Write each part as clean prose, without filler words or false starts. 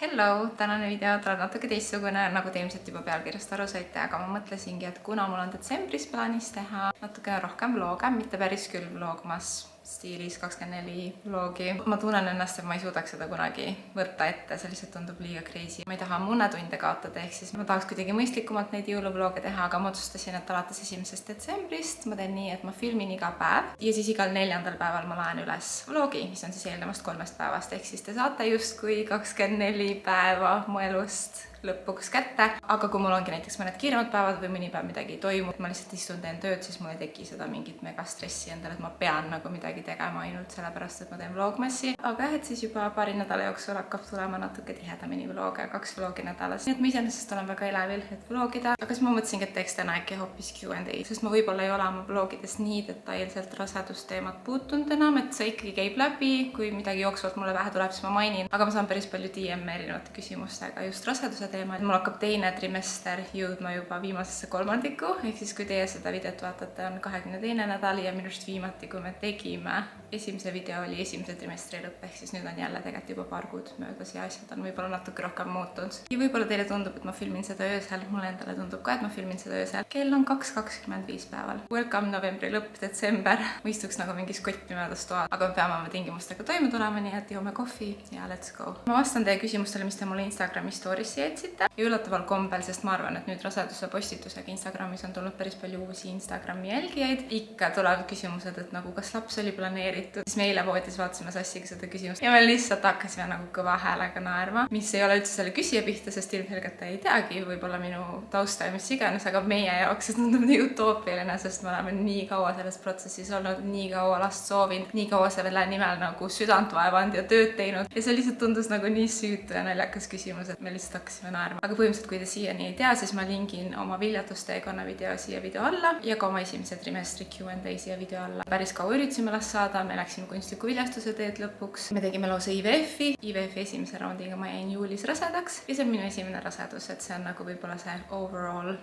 Hello! Tänane video tuleb natuke teistsugune, nagu te ilmselt juba pealkirjast aru saite, aga ma mõtlesingi, et kuna mul on detsembris plaanis teha natuke rohkem vlooge, mitte päris küll vlogmas stiilis 24 vlogi. Ma tunnen ennast, et ma ei suudaks seda kunagi võtta ette, see lihtsalt tundub liiga crazy. Ma ei taha munetunde kaotada, ehk siis ma tahaks kuidagi mõistlikumalt neid jõuluvlooge teha, aga ma otsustasin, et alates 1. detsembrist ma teen nii, et ma filmin iga päev ja siis igal 4. päeval ma laen üles vlogi, mis on siis eelnevast 3 päevast, ehk siis te saate justkui 24 päeva mu elust lõpuks kätte, aga kui mul ongi näiteks mõned kiiremad päevad või mõni päev midagi ei toimu, ma lihtsalt istun, teen tööd, siis mul ei teki seda mingit megastressi endale, et ma pean nagu midagi tegema ainult sellepärast, et ma teen vlogmassi. Aga jah, et siis juba paari nädala jooksul hakkab tulema natuke tihedamini vloge, 2 vlogi nädalas. Nii et ma iseenesest olen väga elevil, et vlogida, aga siis ma mõtlesingi, et teeks täna äkki hoopis Q&A, sest ma võib-olla ei ole oma vlogides nii detailselt rasedusteemat puutunud enam, et see ikkagi käib läbi, kui midagi jooksvalt mulle pähe tuleb, siis ma mainin, aga ma saan päris palju DM-e erinevate küsimustega just raseduse teemal. Mul hakkab teine trimester jõudma juba viimasesse kolmandikku, ehk siis kui teie seda videot vaatate, on 22. nädal ja minust viimati, kui me tegime esimese video, oli 1. trimestri lõpp, ehk siis nüüd on jälle tegelikult juba paar kuud möödas ja asjad on võib-olla natuke rohkem muutunud. Ja võib-olla teile tundub, et ma filmin seda öösel, mulle endale tundub ka, et ma filmin seda öösel. Kell on 2:25 päeval. Welcome novembri lõpp, detsember. Ma istuks nagu mingis kotti möödas toa, aga me peame oma tingimustega toime tulema, nii et joome kohvi ja let's go. Ma vastan teie küsimustele, mis te mulle Instagrami stories'i jätsite. Ja üllataval kombel, sest ma arvan, et nüüd raseduse postitusega Instagramis on tulnud päris palju uusi Instagrami jälgijaid. Ikka tulevad küsimused, et nagu kas laps oli planeeritud. Siis me eile voodis vaatasime Sassiga seda küsimust ja me lihtsalt hakkasime nagu kõva häälega naerma, mis ei ole üldse selle küsija pihta, sest ilmselgelt ta ei teagi võib-olla minu tausta ja mis iganes, aga meie jaoks see tundub nii utoopiline, sest me oleme nii kaua selles protsessis olnud, nii kaua last soovinud, nii kaua selle nimel nagu südant vaevanud ja tööd teinud ja see lihtsalt tundus nagu nii süütu ja naljakas küsimus, et me lihtsalt hakkasime naerma. Aga põhimõtteliselt, kui te siiani ei tea, siis ma lingin oma viljadusteekonna video siia video alla ja ka oma 1. trimestri Q&A siia video alla. Päris kaua üritasime last saada, me läksime kunstliku viljastuse teed lõpuks. Me tegime lausa IVF-i. IVF-i esimese raundiga ma jäin juulis rasedaks ja see on minu esimene rasedus, et see on nagu võib-olla see overall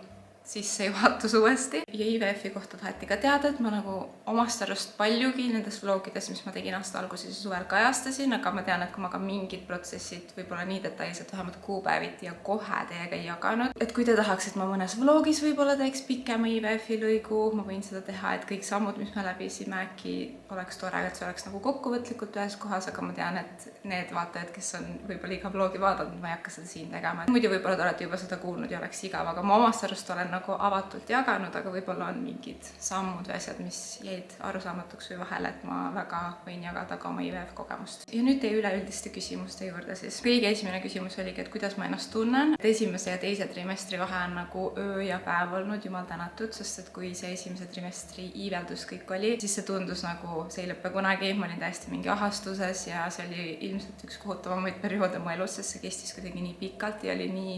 sissejuhatus uuesti. Ja IVF-i kohta taheti ka teada, et ma nagu omast arust paljugi nendes vlogides, mis ma tegin aasta alguses ja suvel kajastasin, aga ma tean, et kui ma ka mingid protsessid võib-olla nii detailselt vähemalt kuupäeviti ja kohe teiega ei jaganud. Et kui te tahaks, et ma mõnes vlogis võib-olla teeks pikema IVF-i lõigu, ma võin seda teha, et kõik sammud, mis me läbisime, äkki oleks tore, et see oleks nagu kokkuvõtlikult ühes kohas, aga ma tean, et need vaatajad, kes on võib-olla iga vlogi vaadanud, ma ei hakka seda siin tegema. Muidu võib-olla te olete juba seda kuulnud ja oleks igav, aga ma omast arust olen nagu avatult jaganud, aga võib-olla on mingid sammud või asjad, mis jäid arusaamatuks või vahele, et ma väga võin jagada ka oma IVF kogemust. Ja nüüd teie üleüldiste küsimuste juurde siis. Kõige esimene küsimus oligi, et kuidas ma ennast tunnen. Esimese ja teise trimestri vahe on nagu öö ja päev olnud, jumal tänatud, sest et kui see esimese trimestri iiveldus kõik oli, siis see tundus nagu see ei lõppe kunagi, ma olin täiesti mingi ahastuses ja see oli ilmselt üks kohutavamaid perioode mu elus, sest see kestis kuidagi nii pikalt ja oli nii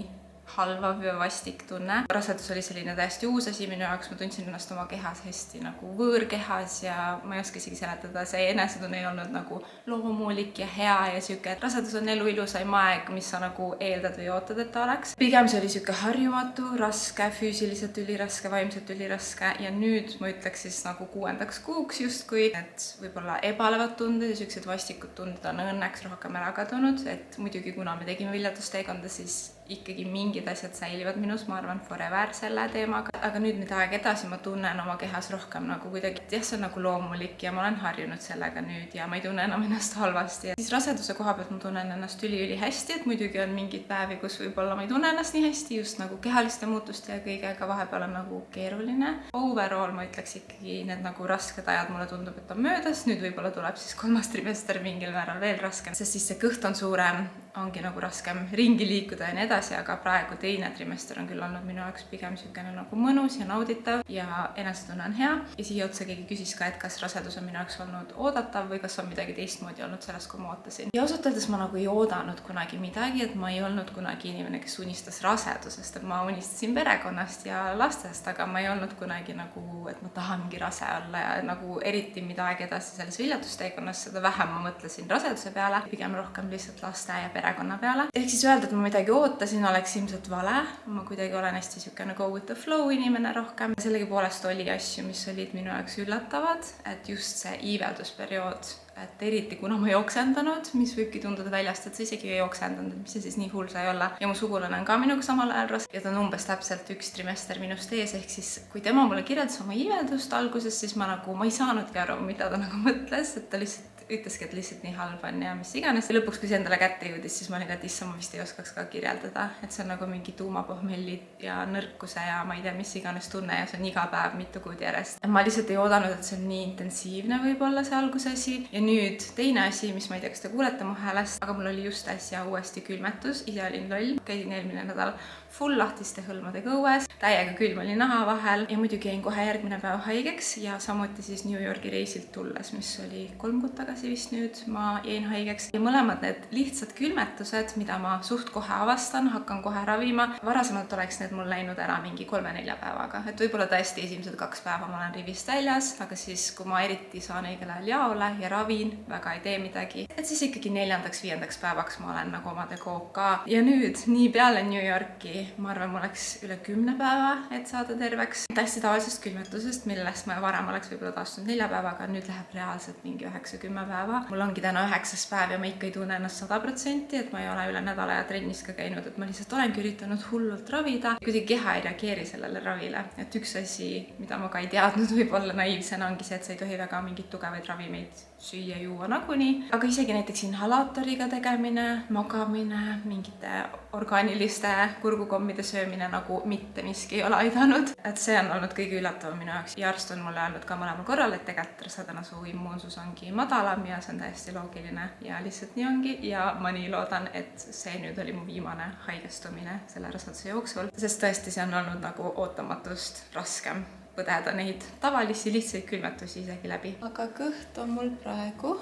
halvav ja vastik tunne. Rasedus oli selline täiesti uus asi minu jaoks, ma tundsin ennast oma kehas hästi nagu võõrkehas ja ma ei oska isegi seletada, see enesetunne ei olnud nagu loomulik ja hea ja siuke, et rasedus on elu ilusaim aeg, mis sa nagu eeldad või ootad, et ta oleks. Pigem see oli siuke harjumatu, raske, füüsiliselt üliraske, vaimselt üliraske ja nüüd ma ütleks siis nagu 6. kuuks justkui, et võib-olla ebalevad tunded ja siuksed vastikud tunded on õnneks rohkem ära kadunud, et muidugi kuna me tegime viljadusteekonda, siis ikkagi mingid asjad säilivad minus, ma arvan, forever selle teemaga. Aga nüüd mida aeg edasi ma tunnen oma kehas rohkem nagu kuidagi, jah, see on nagu loomulik ja ma olen harjunud sellega nüüd ja ma ei tunne enam ennast halvasti. Ja siis raseduse koha pealt ma tunnen ennast üli hästi, et muidugi on mingid päevi, kus võib-olla ma ei tunne ennast nii hästi, just nagu kehaliste muutuste ja kõigega vahepeal on nagu keeruline. Overall ma ütleks ikkagi need nagu rasked ajad, mulle tundub, et on möödas. Nüüd võib-olla tuleb siis 3. trimester mingil määral veel raskem, sest siis see kõht on suurem, ongi nagu raskem ringi liikuda ja nii edasi, aga praegu teine trimester on küll olnud minu jaoks pigem niisugune nagu mõnus ja nauditav ja enesetunne on hea. Ja siia otsa keegi küsis ka, et kas rasedus on minu jaoks olnud oodatav või kas on midagi teistmoodi olnud sellest, kui ma ootasin. Ja ausalt öeldes ma nagu ei oodanud kunagi midagi, et ma ei olnud kunagi inimene, kes unistas rasedusest, et ma unistasin perekonnast ja lastest, aga ma ei olnud kunagi nagu, et ma tahan mingi rase olla ja nagu eriti mida aeg edasi selles viljadusteekonnas, seda vähem ma mõtlesin raseduse peale, pigem rohkem lihtsalt laste ja pere perekonna peale. Ehk siis öelda, et ma midagi ootasin, oleks ilmselt vale. Ma kuidagi olen hästi siukene go with the flow inimene rohkem. Sellegipoolest oli asju, mis olid minu jaoks üllatavad, et just see iiveldusperiood, et eriti kuna ma ei oksendanud, mis võibki tunduda väljast, et sa isegi ei oksendanud, et mis see siis nii hull sai olla. Ja mu sugulane on ka minuga samal ajal raske ja ta on umbes täpselt 1 trimester minust ees, ehk siis kui tema mulle kirjeldas oma iiveldust alguses, siis ma ei saanudki aru, mida ta nagu mõtles, et ta lihtsalt ütleski, et lihtsalt nii halb on ja mis iganes. Ja lõpuks, kui see endale kätte jõudis, siis ma olin, et issa, ma vist ei oskaks ka kirjeldada, et see on nagu mingi tuumapohmelli ja nõrkuse ja ma ei tea, mis iganes tunne ja see on iga päev mitu kuud järjest. Ma lihtsalt ei oodanud, et see on nii intensiivne võib-olla see algusasi. Ja nüüd teine asi, mis ma ei tea, kas te kuulete mu häälest, aga mul oli just äsja uuesti külmetus, ise olin loll, käisin eelmine nädal full lahtiste hõlmadega õues, täiega külm oli naha vahel ja muidugi jäin kohe järgmine päev haigeks ja samuti siis New Yorgi reisilt tulles, mis oli 3 kuud tagasi vist nüüd, ma jäin haigeks. Ja mõlemad need lihtsad külmetused, mida ma suht kohe avastan, hakkan kohe ravima. Varasemalt oleks need mul läinud ära mingi 3-4 päevaga, et võib-olla tõesti esimesed 2 päeva ma olen rivist väljas, aga siis, kui ma eriti saan õigel ajal jaole ja ravin, väga ei tee midagi, et siis ikkagi 4.-5. päevaks ma olen nagu omadega OK. Ja nüüd, nii peale New Yorki, ma arvan, mul läks üle 10 päeva, et saada terveks. Hästi tavalisest külmetusest, millest ma varem oleks võib-olla taastunud 4 päevaga, nüüd läheb reaalselt mingi 9-10 päeva. Mul ongi täna 9. päev ja ma ikka ei tunne ennast 100%, et ma ei ole üle nädala ja trennis ka käinud, et ma lihtsalt olengi üritanud hullult ravida. Kuidagi keha ei reageeri sellele ravile. Et üks asi, mida ma ka ei teadnud võib-olla naiivsena, ongi see, et sa ei tohi väga mingeid tugevaid ravimeid süüa juua nagunii. Aga isegi näiteks inhalaatoriga tegemine, magamine, mingite orgaaniliste kurgukommide söömine nagu mitte miski ei ole aidanud. Et see on olnud kõige üllatavam minu jaoks. Ja arst on mulle öelnud ka mõlemal korral, et tegelikult rasedana su immuunsus ongi madalam ja see on täiesti loogiline ja lihtsalt nii ongi. Ja ma nii loodan, et see nüüd oli mu viimane haigestumine selle raseduse jooksul, sest tõesti see on olnud nagu ootamatust raskem põdeda neid tavalisi lihtsaid külmetusi isegi läbi. Aga kõht on mul praegu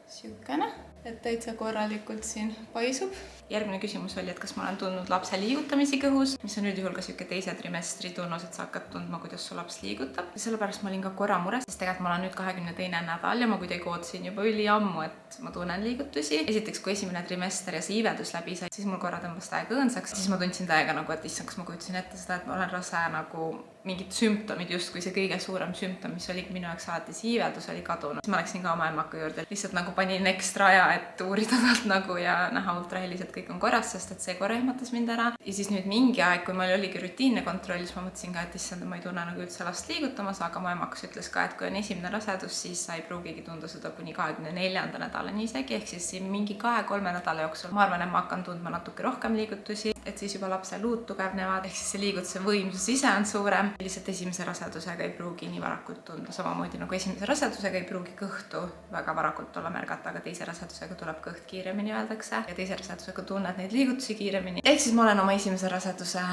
siukene, et täitsa korralikult siin paisub. Järgmine küsimus oli, et kas ma olen tundnud lapse liigutamisi kõhus, mis on üldjuhul ka siuke 2. trimestri tunnus, et sa hakkad tundma, kuidas su laps liigutab. Ja sellepärast ma olin ka korra mures, sest tegelikult ma olen nüüd 22. nädal ja ma kuidagi ootasin juba üliammu, et ma tunnen liigutusi. Esiteks, kui esimene trimester ja see iiveldus läbi sai, siis mul korra tõmbas täiega õõnsaks. Siis ma tundsin täiega nagu, et issand, kas ma kujutasin ette seda, et ma olen rase nagu mingid sümptomid, justkui see kõige suurem sümptom, mis oli minu jaoks alati see iiveldus oli kadunud. Siis ma läksin ka oma emmaka juurde, lihtsalt nagu panin ekstra aja, et uurida talt nagu ja näha ultrahelis, et kõik on korras, sest et see korra ehmatas mind ära. Ja siis nüüd mingi aeg, kui meil oligi rutiinne kontroll, siis ma mõtlesin ka, et issand, ma ei tunne nagu üldse last liigutamas, aga mu emmakas ütles ka, et kui on esimene rasedus, siis sa ei pruugigi tunda seda kuni 24. nädalani isegi, ehk siis mingi 2-3 nädala jooksul. Ma arvan, et ma hakkan tundma natuke rohkem liigutusi, et siis juba lapse luud tugevnevad, ehk siis see liigutuse võimsus ise on suurem. Lihtsalt esimese rasedusega ei pruugi nii varakult tunda, samamoodi nagu esimese rasedusega ei pruugi kõhtu väga varakult olla märgata, aga teise rasedusega tuleb kõht kiiremini, öeldakse, ja teise rasedusega tunned neid liigutusi kiiremini. Ehk siis ma olen oma esimese raseduse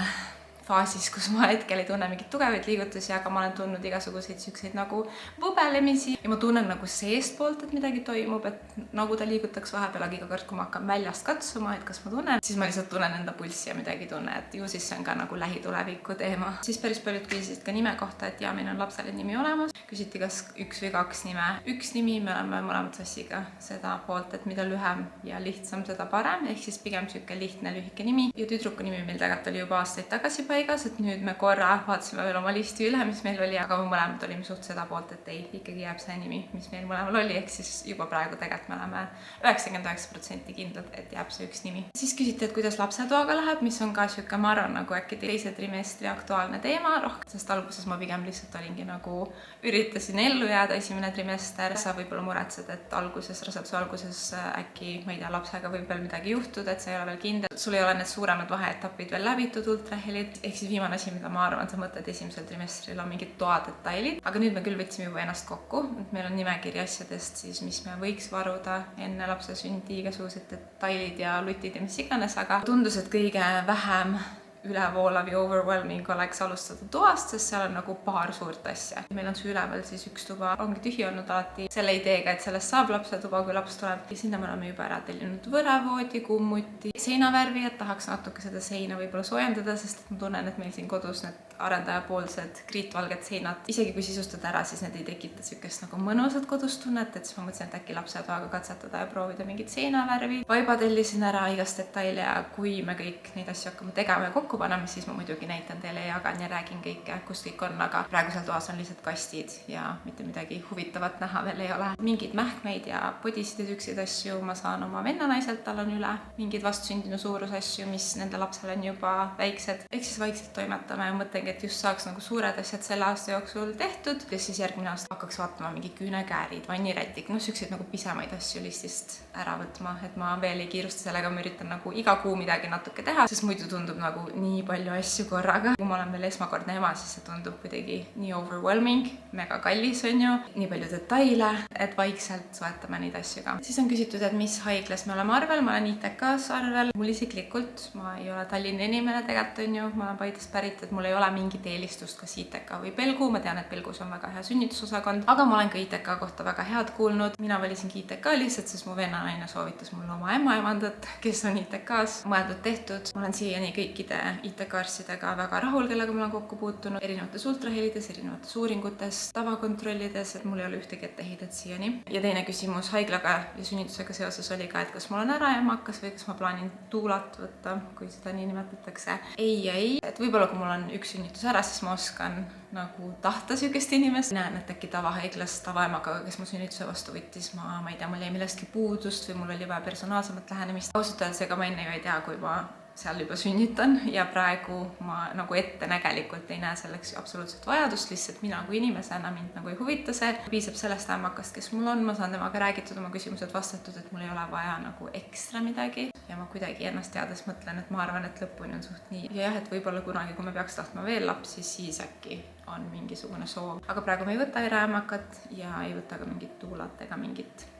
faasis, kus ma hetkel ei tunne mingit tugevaid liigutusi, aga ma olen tundnud igasuguseid siukseid nagu võbelemisi ja ma tunnen nagu seestpoolt, et midagi toimub, et nagu ta liigutaks vahepeal, aga iga kord, kui ma hakkan väljast katsuma, et kas ma tunnen, siis ma lihtsalt tunnen enda pulssi ja midagi tunne, et ju siis see on ka nagu lähituleviku teema. Siis päris paljud küsisid ka nime kohta, et ja, meil on lapsele nimi olemas. Küsiti, kas 1 või 2 nime. 1 nimi, me oleme mõlemad sassiga seda poolt, et mida lühem ja lihtsam, seda parem, ehk siis pigem siuke lihtne lühike nimi. Ja tüdruku nimi meil tegelikult oli juba aastaid tagasi paigas, et nüüd me korra vaatasime veel oma listi üle, mis meil oli, aga me mõlemad olime suht seda poolt, et ei, ikkagi jääb see nimi, mis meil mõlemal oli, ehk siis juba praegu tegelikult me oleme 99% kindlad, et jääb see 1 nimi. Siis küsiti, et kuidas lapsetoaga läheb, mis on ka siuke, ma arvan, nagu äkki 2. trimestri aktuaalne teema rohkem, sest alguses ma pigem lihtsalt olingi nagu üritasin ellu jääda esimene trimester. Sa võib-olla muretsed, et raseduse alguses äkki, ma ei tea, lapsega võib veel midagi juhtuda, et sa ei ole veel kindel. Sul ei ole need suuremad vaheetapid veel läbitud, ultrahelid. Ehk siis viimane asi, mida ma arvan, sa mõtled esimesel trimestril on mingid toadetailid. Aga nüüd me küll võtsime juba ennast kokku, et meil on nimekiri asjadest siis, mis me võiks varuda enne lapse sündi, igasugused detailid ja lutid ja mis iganes, aga tundus, et kõige vähem ülevoolav ja overwhelming oleks alustada toast, sest seal on nagu paar suurt asja. Meil on see üleval siis üks tuba, ongi tühi olnud alati selle ideega, et sellest saab lapsetuba, kui laps tuleb. Ja sinna me oleme juba ära tellinud võravoodi, kummuti, seinavärvi, et tahaks natuke seda seina võib-olla soojendada, sest ma tunnen, et meil siin kodus need arendajapoolsed kriitvalged seinad, isegi kui sisustada ära, siis need ei tekita sükest nagu mõnusat kodust tunnet, et siis ma mõtlesin, et äkki lapsetoaga katsetada ja proovida mingit seinavärvi. Vaiba tellisin ära igast detaile ja kui me kõik neid asju hakkame tegema ja kokku paneme, siis ma muidugi näitan teile ja jagan ja räägin kõike, kus kõik on, aga praegu seal toas on lihtsalt kastid ja mitte midagi huvitavat näha veel ei ole. Mingid mähkmeid ja podisid ja siukseid asju ma saan oma vennanaiselt, tal on üle mingid vastsündinu suurusasju, mis nende lapsel on juba väiksed. Ehk siis vaikselt toimetame ja mõtlengi, et just saaks nagu suured asjad selle aasta jooksul tehtud, kes siis järgmine aasta hakkaks vaatama mingi küünekäärid, vannirätik, siukseid nagu pisemaid asju listist ära võtma, et ma veel ei kiirusta sellega, ma üritan nagu iga kuu midagi natuke teha, sest muidu tundub nagu nii palju asju korraga. Kui ma olen veel esmakordne ema, siis see tundub kuidagi nii overwhelming, mega kallis on ju, nii palju detaile, et vaikselt soetame neid asju ka. Siis on küsitud, et mis haiglas me oleme arvel, ma olen ITK-s arvel, mul isiklikult, ma ei ole Tallinna inimene tegelikult on ju, ma olen Paidest pärit, et mul ei ole mingit eelistust kas ITK või Pelgu, ma tean, et Pelgus on väga hea sünnitusosakond, aga ma olen ka ITK kohta väga head kuulnud. Mina valisingi ITK lihtsalt, sest mu vennanaine soovitas mulle oma ämmaemandat, kes on ITK-s, mõeldud tehtud. Ma olen siiani kõikide ITK-arstidega väga rahul, kellega ma olen kokku puutunud, erinevates ultrahelides, erinevates uuringutes, tavakontrollides, et mul ei ole ühtegi etteheidet siiani. Ja teine küsimus haiglaga ja sünnitusega seoses oli ka, et kas mul on äraemakas või kas ma plaanin tuulat võtta, kui seda nii nimetatakse. Ei, et võib-olla kui mul on üks sünnitus ära, siis ma oskan nagu tahta sükest inimest. Näen, et äkki tavahaiglas tavaemaga, kes mu sünnituse vastu võttis, ma ei tea, mul jäi millestki puudust või mul oli vaja personaalsemat lähenemist. Ausalt öeldes, ega ma enne ju ei tea, kui ma seal juba sünnitan ja praegu ma nagu ettenägelikult ei näe selleks absoluutselt vajadust, lihtsalt mina kui inimesena mind nagu ei huvita see. Piisab sellest ämmakast, kes mul on, ma saan temaga räägitud, oma küsimused vastatud, et mul ei ole vaja nagu ekstra midagi ja ma kuidagi ennast teades mõtlen, et ma arvan, et lõpuni on suht nii. Ja jah, et võib-olla kunagi, kui me peaks tahtma veel lapsi, siis äkki on mingisugune soov. Aga praegu me ei võta äraämmakat ja ei võta ka mingit tuulat ega mingit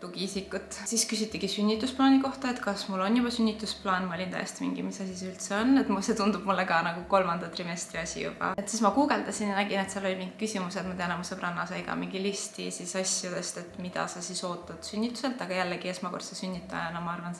tugiisikut. Siis küsitigi sünnitusplaani kohta, et kas mul on juba sünnitusplaan, ma olin täiesti mingi, mis asi see üldse on, et see tundub mulle ka nagu 3. trimestri asi juba. Et siis ma guugeldasin ja nägin, et seal oli mingi küsimused, ma tean, mu sõbranna sai ka mingi listi siis asjadest, et mida sa siis ootad sünnituselt, aga jällegi esmakordse sünnitajana ma arvan,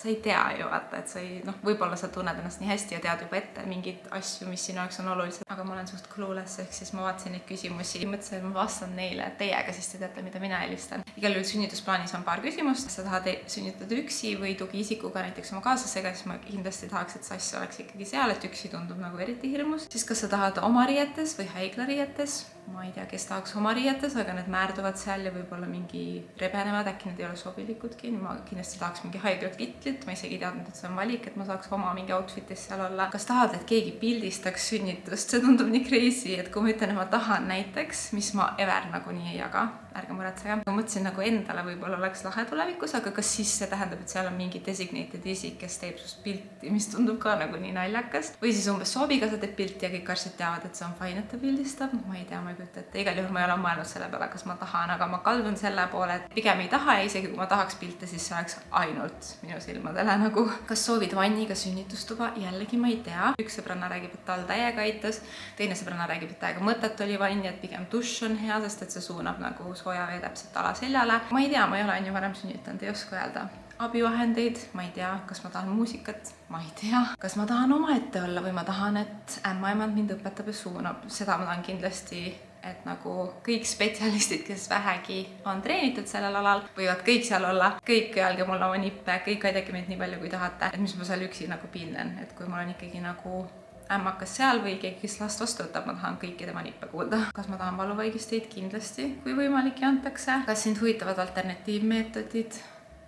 sa ei tea ju vaata, et sa ei, võib-olla sa tunned ennast nii hästi ja tead juba ette mingeid asju, mis sinu jaoks on olulised, aga ma olen suht clueless, ehk siis ma vaatasin neid küsimusi, mõtlesin, et ma vastan neile teiega, siis te teate, mida mina helistan. Igal juhul sünnitusplaanis on paar küsimust, kas sa tahad sünnitada üksi või tugiisikuga, näiteks oma kaaslasega, siis ma kindlasti tahaks, et sass oleks ikkagi seal, et üksi tundub nagu eriti hirmus. Siis kas sa tahad oma riietes või haiglariietes? Ma ei tea, kes tahaks oma riietes, aga need määrduvad seal ja võib-olla mingi rebenevad, äkki need ei ole sobilikudki. Ma kindlasti tahaks mingi haiglakitlit, ma isegi teadnud, et see on valik, et ma saaks oma mingi outfitis seal olla. Kas tahad, et keegi pildistaks sünnitust? See tundub nii crazy, et kui ma ütlen, et ma tahan näiteks, mis ma ever nagunii ei jaga, ärge muretsege. Ma mõtlesin nagu endale võib-olla oleks lahe tulevikus, aga kas siis see tähendab, et seal on mingi designated isik, kes teeb sust pilti, mis tundub ka nagu nii naljakas. Või siis umbes soobikaasa teeb pilti ja kõik arstid teavad, et see on fine, et ta pildistab. Ma ei tea, ma ei kujuta ette. Igal juhul ma ei ole mõelnud selle peale, kas ma tahan, aga ma kaldun selle poole, et pigem ei taha ja isegi kui ma tahaks pilte, siis see oleks ainult minu silmadele nagu. Kas soovid vanniga sünnitustuba? Jällegi ma ei tea. Üks sõbranna räägib, et tal täiega aitas. Teine sõbranna räägib, et täiega mõtet oli vanni, et pigem dušš on hea, sest et see suunab nagu sooja vee täpselt alaseljale. Ma ei tea, ma ei ole ju varem sünnitanud, ei oska öelda. Abivahendeid, ma ei tea, kas ma tahan muusikat, ma ei tea, kas ma tahan omaette olla või ma tahan, et ämmaemand mind õpetab ja suunab. Seda ma tahan kindlasti, et nagu kõik spetsialistid, kes vähegi on treenitud sellel alal, võivad kõik seal olla, kõik öelge mulle oma nippe, kõik aidake mind nii palju, kui tahate, et mis ma seal üksi nagu pinnen, et kui mul on ikkagi nagu ämmakas seal või keegi, kes last vastu võtab, ma tahan kõiki tema nippe kuulda. Kas ma tahan valuvaigisteid? Kindlasti, kui võimalik ja antakse. Kas sind huvitavad alternatiivmeetodid?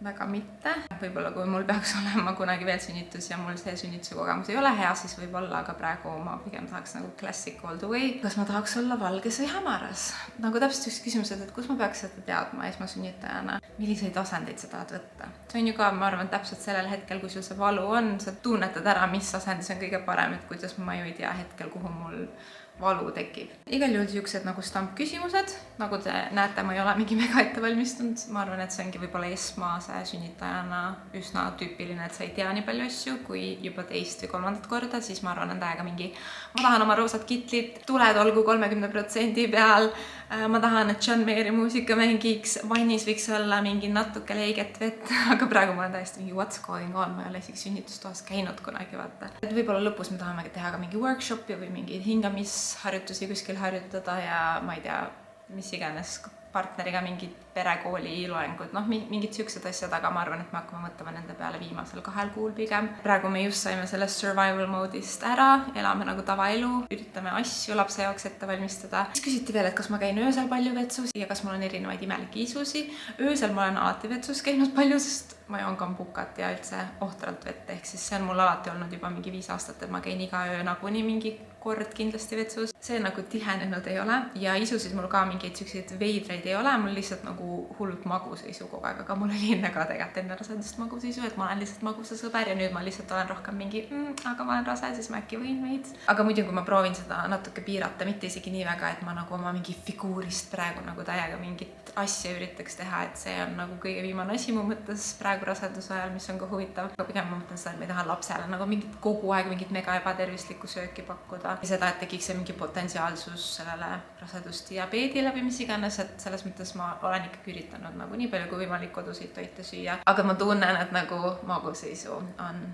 Väga mitte. Võib-olla kui mul peaks olema kunagi veel sünnitus ja mul see sünnituse kogemus ei ole hea, siis võib-olla, aga praegu ma pigem tahaks nagu classic all the way. Kas ma tahaks olla valges või hämaras? Nagu täpselt üks küsimus, et kus ma peaks seda teadma esmasünnitajana? Milliseid asendeid sa tahad võtta? See on ju ka, ma arvan, täpselt sellel hetkel, kui sul see valu on, sa tunnetad ära, mis asendis on kõige parem, et kuidas ma ju ei tea hetkel, kuhu mul valu tekib. Igal juhul siuksed nagu stampküsimused, nagu te näete, ma ei ole mingi mega ette valmistunud. Ma arvan, et see ongi võib-olla esmase sünnitajana üsna tüüpiline, et sa ei tea nii palju asju, kui juba teist või kolmandat korda, siis ma arvan, on täiega mingi, ma tahan oma roosat kitlit, tuled olgu 30% peal, ma tahan, et John Mayeri muusika mängiks, vannis võiks olla mingi natuke leiget vett, aga praegu ma olen täiesti mingi what's going on, ma ei ole isegi sünnitustoas käinud kunagi, vaata. Et võib-olla lõpus me tahame teha ka mingi workshopi või mingi hingamisharjutusi kuskil harjutada ja ma ei tea, mis iganes partneriga mingid perekooli loengud, noh, mingid siuksed asjad, aga ma arvan, et me hakkame mõtlema nende peale viimasel 2 kuul pigem. Praegu me just saime sellest survival mode'ist ära, elame nagu tavaelu, üritame asju lapse jaoks ette valmistada. Siis küsiti veel, et kas ma käin öösel palju vetsus ja kas mul on erinevaid imelikke isusi. Öösel ma olen alati vetsus käinud palju, sest ma joon kambukat ja üldse ohtralt vett, ehk siis see on mul alati olnud juba mingi 5 aastat, et ma käin iga öö nagunii mingi kord kindlasti vetsus. See nagu tihenenud ei ole ja isusid mul ka mingeid siukseid veidraid ei ole, mul lihtsalt nagu hullult magusaisu kogu aeg, aga mul oli enne ka tegelikult enne rasedust magusaisu, et ma olen lihtsalt magusa sõber ja nüüd ma lihtsalt olen rohkem mingi, aga ma olen rase, siis ma äkki võin veits. Aga muidu, kui ma proovin seda natuke piirata, mitte isegi nii väga, et ma nagu oma mingi figuurist praegu nagu täiega mingit asja üritaks teha, et see on nagu kõige viimane asi mu mõttes praegu raseduse ajal, mis on ka huvitav. Aga pigem ma mõtlen seda, et ma ei taha lapsele nagu mingit kogu aeg mingit mega ebatervislikku sööki pakkuda. Ja seda, et tekiks see mingi potentsiaalsus sellele rasedusdiabeedile või mis iganes, et selles mõttes ma olen ikkagi üritanud nagu nii palju kui võimalik koduseid toite süüa. Aga ma tunnen, et nagu magusaisu on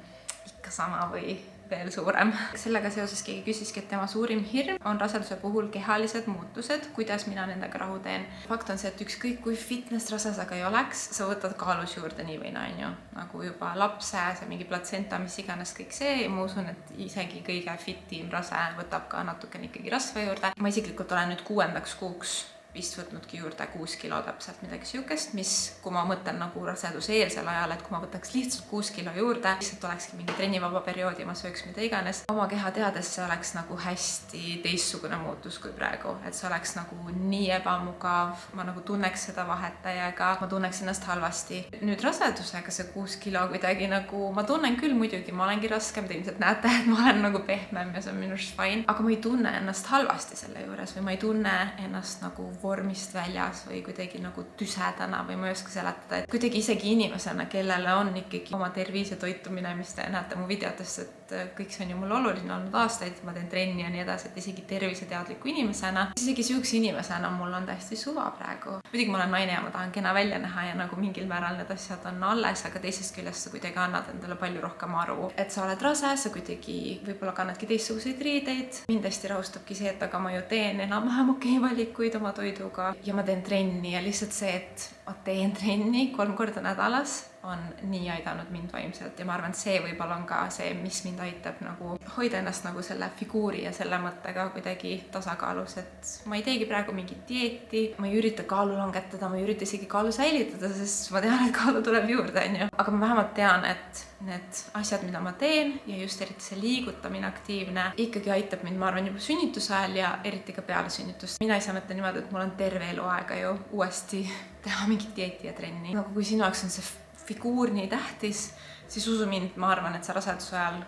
ikka sama või veel suurem. Sellega seoses keegi küsiski, et tema suurim hirm on raseduse puhul kehalised muutused, kuidas mina nendega rahu teen. Fakt on see, et ükskõik kui fitness rases aga ei oleks, sa võtad kaalus juurde nii või naa, on ju. Nagu juba lapse, see mingi platsenta, mis iganes kõik see, ja ma usun, et isegi kõige fitim rase võtab ka natukene ikkagi rasva juurde. Ma isiklikult olen nüüd 6. kuuks vist võtnudki juurde 6 kilo täpselt midagi siukest, mis, kui ma mõtlen nagu raseduse eelsel ajal, et kui ma võtaks lihtsalt 6 kilo juurde, lihtsalt olekski mingi trennivaba periood ja ma sööks mida iganes. Oma keha teades see oleks nagu hästi teistsugune muutus kui praegu, et see oleks nagu nii ebamugav, ma nagu tunneks seda vahet täiega, ma tunneks ennast halvasti. Nüüd rasedusega see 6 kilo kuidagi nagu, ma tunnen küll muidugi, ma olengi raskem, te ilmselt näete, et ma olen nagu pehmem ja see on minust fine, aga ma ei tunne ennast halvasti selle juures või ma ei tunne ennast nagu vormist väljas või kuidagi nagu tüsedana või ma ei oska seletada, et kuidagi isegi inimesena, kellele on ikkagi oma tervis ja toitumine, mis te näete mu videotest, et kõik see on ju mul oluline olnud aastaid, ma teen trenni ja nii edasi, et isegi terviseteadliku inimesena, isegi siukse inimesena mul on täiesti suva praegu. Muidugi ma olen naine ja ma tahan kena välja näha ja nagu mingil määral need asjad on alles, aga teisest küljest sa kuidagi annad endale palju rohkem aru, et sa oled rase, sa kuidagi võib-olla kannadki teistsuguseid riideid. Mind hästi rahustabki see, et aga ma ju teen enam-vähem okei valikuid oma toiduga ja ma teen trenni ja lihtsalt see, et ma teen trenni 3 korda nädalas on nii aidanud mind vaimselt ja ma arvan, et see võib-olla on ka see, mis mind aitab nagu hoida ennast nagu selle figuuri ja selle mõttega kuidagi tasakaalus, et ma ei teegi praegu mingit dieeti, ma ei ürita kaalu langetada, ma ei ürita isegi kaalu säilitada, sest ma tean, et kaalu tuleb juurde, on ju. Aga ma vähemalt tean, et need asjad, mida ma teen ja just eriti see liigutamine aktiivne ikkagi aitab mind, ma arvan, juba sünnituse ajal ja eriti ka peale sünnitust. Mina ei saa mõtle niimoodi, et mul on terve eluaega ju uuesti teha mingit dieeti ja trenni. Nagu kui sinu jaoks on see figuur nii tähtis, siis usu mind, ma arvan, et sa raseduse ajal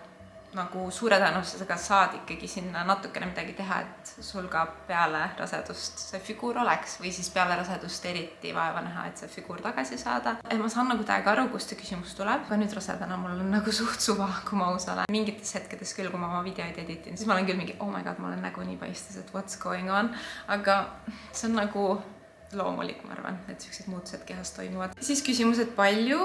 nagu suure tõenäosusega saad ikkagi sinna natukene midagi teha, et sul ka peale rasedust see figuur oleks või siis peale rasedust eriti vaeva näha, et see figuur tagasi saada. Ma saan nagu täiega aru, kust see küsimus tuleb, aga nüüd rasedana mul on nagu suht suva, kui ma aus olen. Mingites hetkedes küll, kui ma oma videoid editin, siis ma olen küll mingi, oh my god, ma olen nägu nii paistes, et what's going on, aga see on nagu loomulik, ma arvan, et sellised muutused kehas toimuvad. Siis küsimus, et palju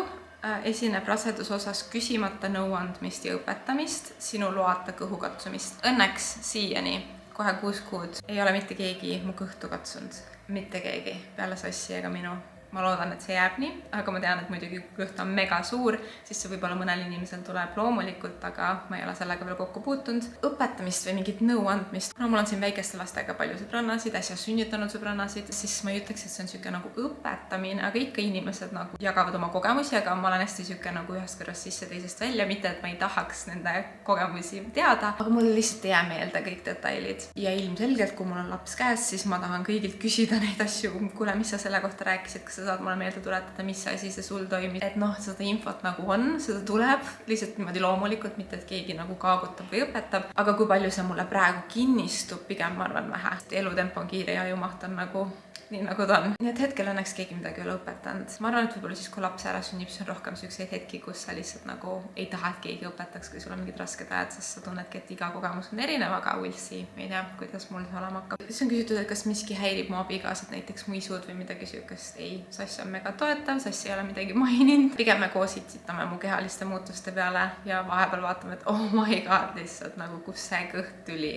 esineb raseduse osas küsimata nõuandmist ja õpetamist, sinu loata kõhu katsumist. Õnneks siiani, kohe 6 kuud, ei ole mitte keegi mu kõhtu katsunud. Mitte keegi, peale sassi ega minu. Ma loodan, et see jääb nii, aga ma tean, et muidugi kõht on mega suur, siis see võib-olla mõnel inimesel tuleb loomulikult, aga ma ei ole sellega veel kokku puutunud. Õpetamist või mingit nõuandmist. Mul on siin väikeste lastega palju sõbrannasid, äsja sünnitanud sõbrannasid, siis ma ei ütleks, et see on siuke nagu õpetamine, aga ikka inimesed nagu jagavad oma kogemusi, aga ma olen hästi siuke nagu ühest kõrvast sisse teisest välja, mitte et ma ei tahaks nende kogemusi teada, aga mul lihtsalt ei jää meelde kõik detailid. Ja ilmselgelt, kui mul on laps käes, siis ma tahan kõigilt küsida neid asju, kuule, mis sa selle kohta rääkisid, kas sa sa saad mulle meelde tuletada, mis asi see sul toimib. Et noh, seda infot nagu on, seda tuleb lihtsalt niimoodi loomulikult, mitte et keegi nagu kaagutab või õpetab. Aga kui palju see mulle praegu kinnistub, pigem ma arvan vähe. Elutempo on kiire ja jumaht on nagu nii nagu ta on. Nii et hetkel õnneks keegi midagi ei ole õpetanud. Ma arvan, et võib-olla siis, kui laps ära sünnib, siis on rohkem selliseid hetki, kus sa lihtsalt nagu ei taha, et keegi õpetaks, kui sul on mingid rasked ajad, sest sa tunnedki, et iga kogemus on erinev, aga we'll see. Ma ei tea, kuidas mul see olema hakkab. Siis on küsitud, et kas miski häirib mu abikaasad, näiteks mu isud või midagi sihukest. Ei, Sass on mega toetav, Sass ei ole midagi maininud. Pigem me koos itsitame mu kehaliste muutuste peale ja vahepeal vaatame, et oh my god, lihtsalt nagu kus see kõht tuli.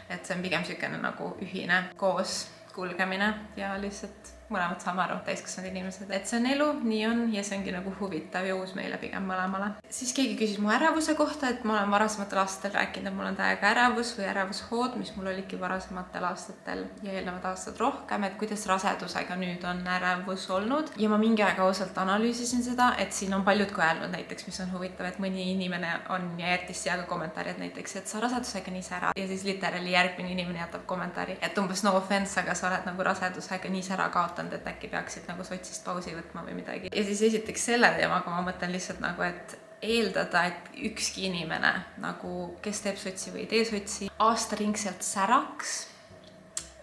Et see on pigem sihukene nagu ühine koos kulgemine ja lihtsalt mõlemad saame aru, täiskasvanud inimesed, et see on elu, nii on ja see ongi nagu huvitav ja uus meile pigem mõlemale. Siis keegi küsis mu ärevuse kohta, et ma olen varasematel aastatel rääkinud, et mul on täiega ärevus või ärevushood, mis mul oligi varasematel aastatel ja eelnevad aastad rohkem, et kuidas rasedusega nüüd on ärevus olnud. Ja ma mingi aeg ausalt analüüsisin seda, et siin on paljud ka öelnud näiteks, mis on huvitav, et mõni inimene on ja jättis siia ka kommentaari, et näiteks, et sa rasedusega nii sära ja siis literaali järgmine inimene jätab kommentaari, et umbes no offense, aga sa oled nagu rasedusega nii sära kaotanud, et äkki peaksid nagu sotsist pausi võtma või midagi. Ja siis esiteks selle teemaga ma mõtlen lihtsalt nagu, et eeldada, et ükski inimene nagu, kes teeb sotsi või ei tee sotsi, aastaringselt säraks,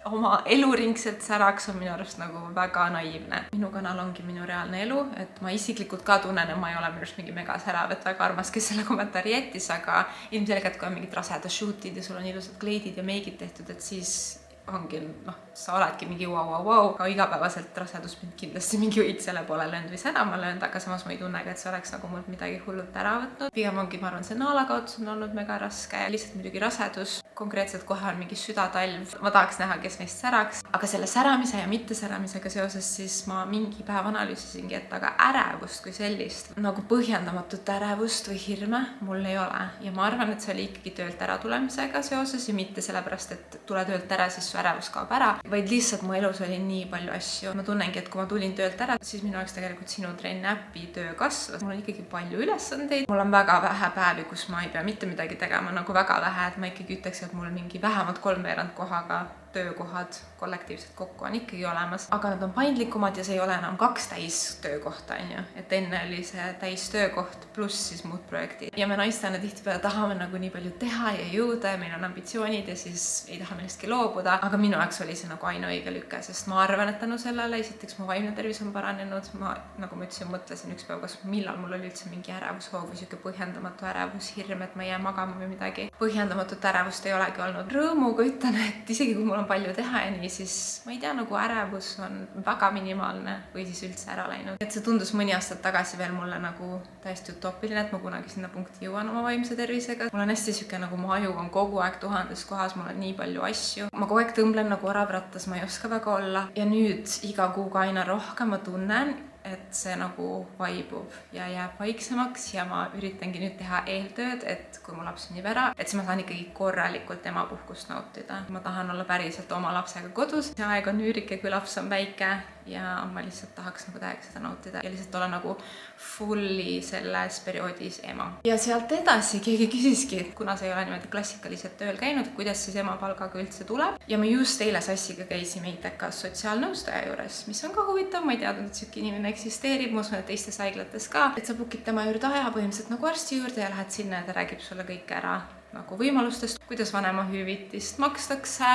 oma eluringselt säraks on minu arust nagu väga naiivne. Minu kanal ongi minu reaalne elu, et ma isiklikult ka tunnen, et ma ei ole minu arust mingi mega särav, et väga armas, kes selle kommentaari jättis, aga ilmselgelt kui on mingid raseda shoot'id ja sul on ilusad kleidid ja meigid tehtud, et siis ongi, noh, sa oledki mingi vau, aga igapäevaselt rasedus mind kindlasti mingi võid selle poole löönud või särama löönud, aga samas ma ei tunnegi, et see oleks nagu mult midagi hullult ära võtnud. Pigem ongi, ma arvan, see naalakaotus on olnud mega raske, lihtsalt muidugi rasedus, konkreetselt kohe on mingi südatalv, ma tahaks näha, kes meist säraks, aga selle säramise ja mittesäramisega seoses siis ma mingi päev analüüsisingi, et aga ärevust kui sellist, nagu põhjendamatut ärevust või hirme mul ei ole ja ma arvan, et see oli ikkagi töölt ära tulemisega seoses ja mitte sellepärast, et tule töölt ära, siis su ärevus kaob ära, vaid lihtsalt mu elus oli nii palju asju. Ma tunnengi, et kui ma tulin töölt ära, siis minu jaoks tegelikult Sinu Trenn äpi töö kasvas. Mul on ikkagi palju ülesandeid. Mul on väga vähe päevi, kus ma ei pea mitte midagi tegema, nagu väga vähe, et ma ikkagi ütleks, et mul mingi vähemalt 3/4 kohaga töökohad kollektiivselt kokku on ikkagi olemas, aga nad on paindlikumad ja see ei ole enam 2 täistöökohta, on ju. Et enne oli see täistöökoht pluss siis muud projektid. Ja me naistena tihtipeale tahame nagu nii palju teha ja jõuda ja meil on ambitsioonid ja siis ei taha millestki loobuda, aga minu jaoks oli see nagu ainuõige lüke, sest ma arvan, et tänu sellele esiteks mu vaimne tervis on paranenud. Ma, nagu ma ütlesin, mõtlesin üks päev, kas millal mul oli üldse mingi ärevushoov või siuke põhjendamatu ärevushirm, et ma jään magama või midagi. Põhjendamatut ärevust ei olegi olnud. Rõõmuga ütlen, et isegi kui mul on palju teha ja nii, siis ma ei tea, nagu ärevus on väga minimaalne või siis üldse ära läinud. Et see tundus mõni aastat tagasi veel mulle nagu täiesti utoopiline, et ma kunagi sinna punkti jõuan oma vaimse tervisega. Mul on hästi siuke nagu mu aju on kogu aeg 1000 kohas, mul on nii palju asju. Ma kogu aeg tõmblen nagu oravrattas, ma ei oska väga olla. Ja nüüd iga kuuga aina rohkem ma tunnen, et see nagu vaibub ja jääb vaiksemaks ja ma üritangi nüüd teha eeltööd, et kui mu laps sünnib ära, et siis ma saan ikkagi korralikult emapuhkust nautida. Ma tahan olla päriselt oma lapsega kodus. See aeg on üürike, kui laps on väike ja ma lihtsalt tahaks nagu täiega seda nautida ja lihtsalt olla nagu fully selles perioodis ema. Ja sealt edasi keegi küsiski, et kuna sa ei ole niimoodi klassikaliselt tööl käinud, kuidas siis emapalgaga üldse tuleb. Ja me just eile Sassiga käisime ITK-s sotsiaalnõustaja juures, mis on ka huvitav, ma ei teadnud, et siuke inimene eksisteerib, ma usun, et teistes haiglates ka, et sa bookid tema juurde aja põhimõtteliselt nagu arsti juurde ja lähed sinna ja ta räägib sulle kõike ära nagu võimalustest, kuidas vanemahüvitist makstakse,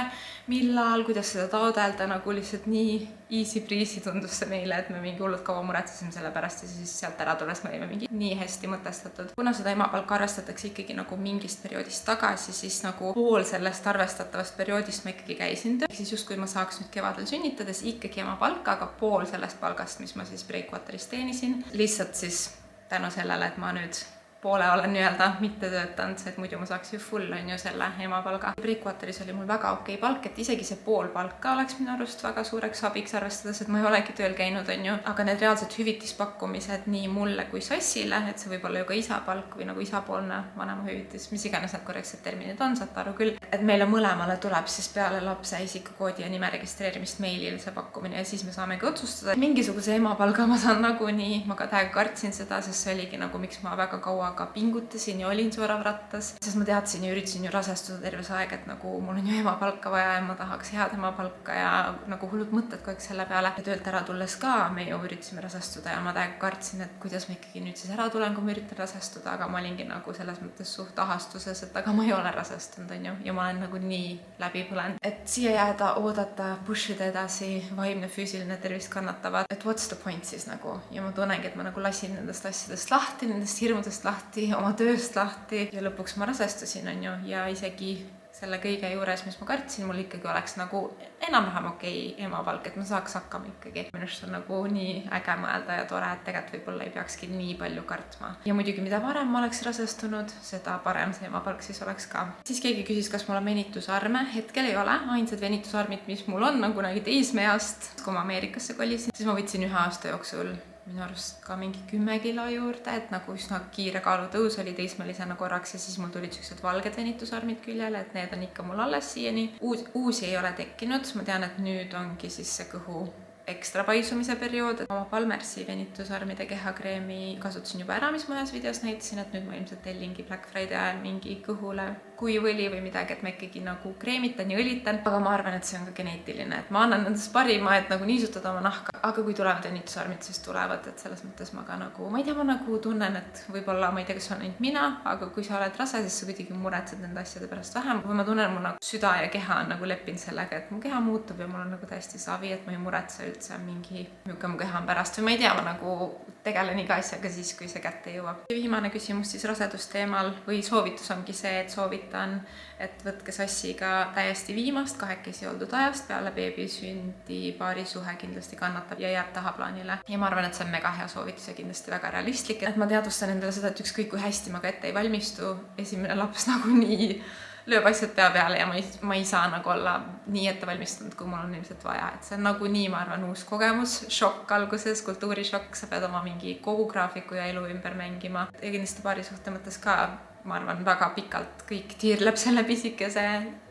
millal, kuidas seda taodelda, nagu lihtsalt nii easy breezy tundus see meile, et me mingi hullult kaua muretsesime selle pärast ja siis sealt ära tulles me olime mingi nii hästi mõtestatud. Kuna seda emapalka arvestatakse ikkagi nagu mingist perioodist tagasi, siis nagu pool sellest arvestatavast perioodist ma ikkagi käisin töö. Siis justkui ma saaks nüüd kevadel sünnitades ikkagi emapalka, aga pool sellest palgast, mis ma siis Breakwateris teenisin, lihtsalt siis tänu sellele, et ma nüüd poole olen nii-öelda mitte töötanud, et muidu ma saaks ju full on ju selle emapalga. Breakwateris oli mul väga okei palk, et isegi see pool palka oleks minu arust väga suureks abiks, arvestades, et ma ei olegi tööl käinud, on ju. Aga need reaalsed hüvitispakkumised nii mulle kui Sassile, et see võib olla ju ka isapalk või nagu isapoolne vanemahüvitis, mis iganes need korrektsed terminid on, saate aru küll. Et meile mõlemale tuleb siis peale lapse isikukoodi ja nime registreerimist meilil see pakkumine ja siis me saamegi otsustada. Mingisuguse emapalga ma saan nagunii, ma ka täiega kartsin seda, sest see oligi nagu, miks ma väga kaua aga pingutasin ja olin soravrattas, sest ma teadsin ja üritasin ju rasestuda terve see aeg, et nagu mul on ju emapalka vaja ja ma tahaks head emapalka ja nagu hullud mõtted kogu aeg selle peale. ja töölt ära tulles ka me ju üritasime rasestuda ja ma täiega kartsin, et kuidas ma ikkagi nüüd siis ära tulen, kui ma üritan rasestuda, aga ma olingi nagu selles mõttes suht ahastuses, et aga ma ei ole rasestunud, on ju, ja ma olen nagu nii läbi põlenud. Et siia jääda, oodata, push ida edasi, vaimne, füüsiline tervis kannatavad, et what's the point siis nagu. Ja ma tunnengi, et ma nagu lasin nendest asjadest lahti, nendest hirmudest lahti, oma tööst lahti ja lõpuks ma rasestusin, on ju, ja isegi selle kõige juures, mis ma kartsin, mul ikkagi oleks nagu enam-vähem okei emapalk, et ma saaks hakkama ikkagi. Minu arust on nagu nii äge mõelda ja tore, et tegelikult võib-olla ei peakski nii palju kartma. Ja muidugi, mida varem ma oleks rasestunud, seda parem see emapalk siis oleks ka. Siis keegi küsis, kas mul on venitusarme. Hetkel ei ole. Ainsad venitusarmid, mis mul on kunagi teismeeast. Kui ma Ameerikasse kolisin, siis ma võtsin 1 aasta jooksul minu arust ka mingi 10 kilo juurde, et nagu üsna kiire kaalutõus oli teismelisena korraks ja siis mul tulid sellised valged venitusarmid küljele, et need on ikka mul alles siiani. Uusi ei ole tekkinud, ma tean, et nüüd ongi siis see kõhu ekstra paisumise periood. Oma Palmersi venitusarmide kehakreemi kasutasin juba ära, mis ma ühes videos näitasin, et nüüd ma ilmselt tellingi Black Friday ajal mingi kõhule kuivõli või midagi, et ma ikkagi nagu kreemitan ja õlitan, aga ma arvan, et see on ka geneetiline, et ma annan nendest parima, et nagu niisutada oma nahka, aga kui tulevad venitusarmid, siis tulevad, et selles mõttes ma ka nagu, ma ei tea, ma nagu tunnen, et võib-olla, ma ei tea, kas on ainult mina, aga kui sa oled rase, siis sa kuidagi muretsed nende asjade pärast vähem, või ma tunnen, mu nagu süda ja keha on nagu leppinud sellega, et mu keha muutub ja mul on nagu täiesti savi, et ma ei muretse üldse mingi, milline mu keha on pärast, või ma ei tea, ma nagu tegelen iga asjaga siis, kui see kätte jõuab. Viimane küsimus siis rasedusteemal või soovitus ongi see, et soovitan, et võtke sassiga täiesti viimast 2 oldud ajast peale beebi sündi, paarisuhe kindlasti kannatab ja jääb tahaplaanile. Ja ma arvan, et see on mega hea soovitus ja kindlasti väga realistlik, et ma teadvustan endale seda, et ükskõik kui hästi ma ka ette ei valmistu, esimene laps nagunii lööb asjad pea peale ja ma ei saa nagu olla nii ettevalmistunud, kui mul on ilmselt vaja. Et see on nagu nii, ma arvan, uus kogemus, šokk alguses, kultuurishokk, sa pead oma mingi kogu graafiku ja elu ümber mängima. Ja kindlasti paarisuhte mõttes ka, ma arvan, väga pikalt kõik tiirleb selle pisikese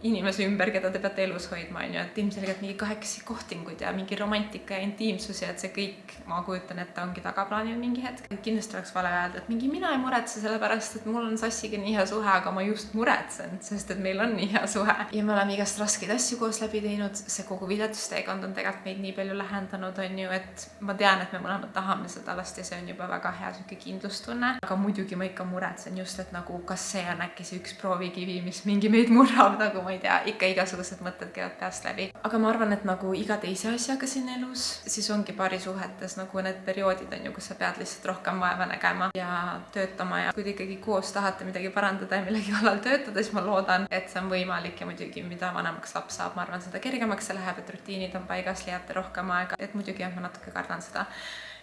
inimese ümber, keda te peate elus hoidma, on ju, et ilmselgelt mingi 8 kohtingud ja mingi romantika ja intiimsus ja et see kõik, ma kujutan, et ongi tagaplaanil mingi hetk. Kindlasti oleks vale öelda, et mingi mina ei muretse sellepärast, et mul on sassiga nii hea suhe, aga ma just muretsen, sest et meil on nii hea suhe. Ja me oleme igast raskeid asju koos läbi teinud, see kogu viljetusteekond on tegelikult meid nii palju lähendanud, on ju, et ma tean, et me mõlemad tahame seda last ja see on juba väga hea siuke kindlustunne, aga muidugi ma ikka muretsen just, et nagu kas see on äkki see üks proovikivi, mis mingi meid murrab, nagu ma ei tea, ikka igasugused mõtted käivad peast läbi. Aga ma arvan, et nagu iga teise asjaga siin elus, siis ongi paarisuhetes nagu need perioodid on ju, kus sa pead lihtsalt rohkem vaeva nägema ja töötama ja kui te ikkagi koos tahate midagi parandada ja millegi kallal töötada, siis ma loodan, et see on võimalik ja muidugi mida vanemaks laps saab, ma arvan, seda kergemaks see läheb, et rutiinid on paigas, leiate rohkem aega, et muidugi jah, ma natuke kardan seda,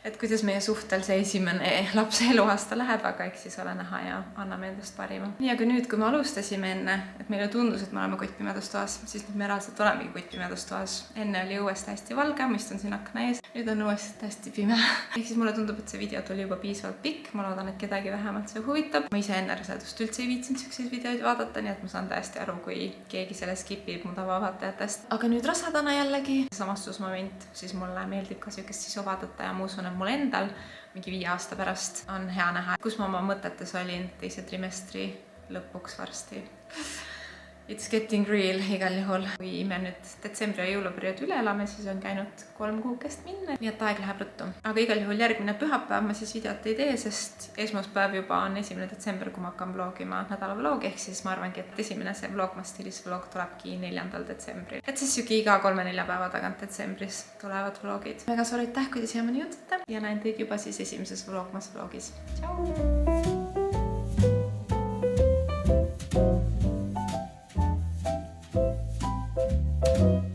et kuidas meie suhtel see esimene lapse eluaasta läheb, aga eks siis ole näha ja anname endast parima. Nii, aga nüüd, kui me alustasime enne, et meile tundus, et me oleme kottpimedustoas, siis nüüd me reaalselt olemegi kottpimedustoas. Enne oli õues täiesti valge, ma istun siin akna ees, nüüd on õues täiesti pime. Ehk siis mulle tundub, et see video tuli juba piisavalt pikk, ma loodan, et kedagi vähemalt see huvitab. Ma ise enne rasedust üldse ei viitsinud selliseid videoid vaadata, nii et ma saan täiesti aru, kui keegi selle skipib mu tavavaatajatest. Aga nüüd rasedana jällegi samastusmoment, siis mulle meeldib ka siukest sisu vaadata ja ma usun, mul endal mingi 5 aasta pärast on hea näha, kus ma oma mõtetes olin 2. trimestri lõpuks varsti. It's getting real igal juhul. Kui me nüüd detsembri ja jõuluperiood üle elame, siis on käinud 3 kuukest minna, nii et aeg läheb ruttu. Aga igal juhul järgmine pühapäev ma siis videot ei tee, sest esmaspäev juba on 1. detsember, kui ma hakkan vlogima nädalavlogi, ehk siis ma arvangi, et esimene see Vlogmas stiilis vlog tulebki 4. detsembril. Et siis siuke iga 3-4 päeva tagant detsembris tulevad vlogid. Väga suur aitäh, kui te siiamaani jutate ja näen teid juba siis esimeses Vlogmas vlogis. Tšau! Thank you.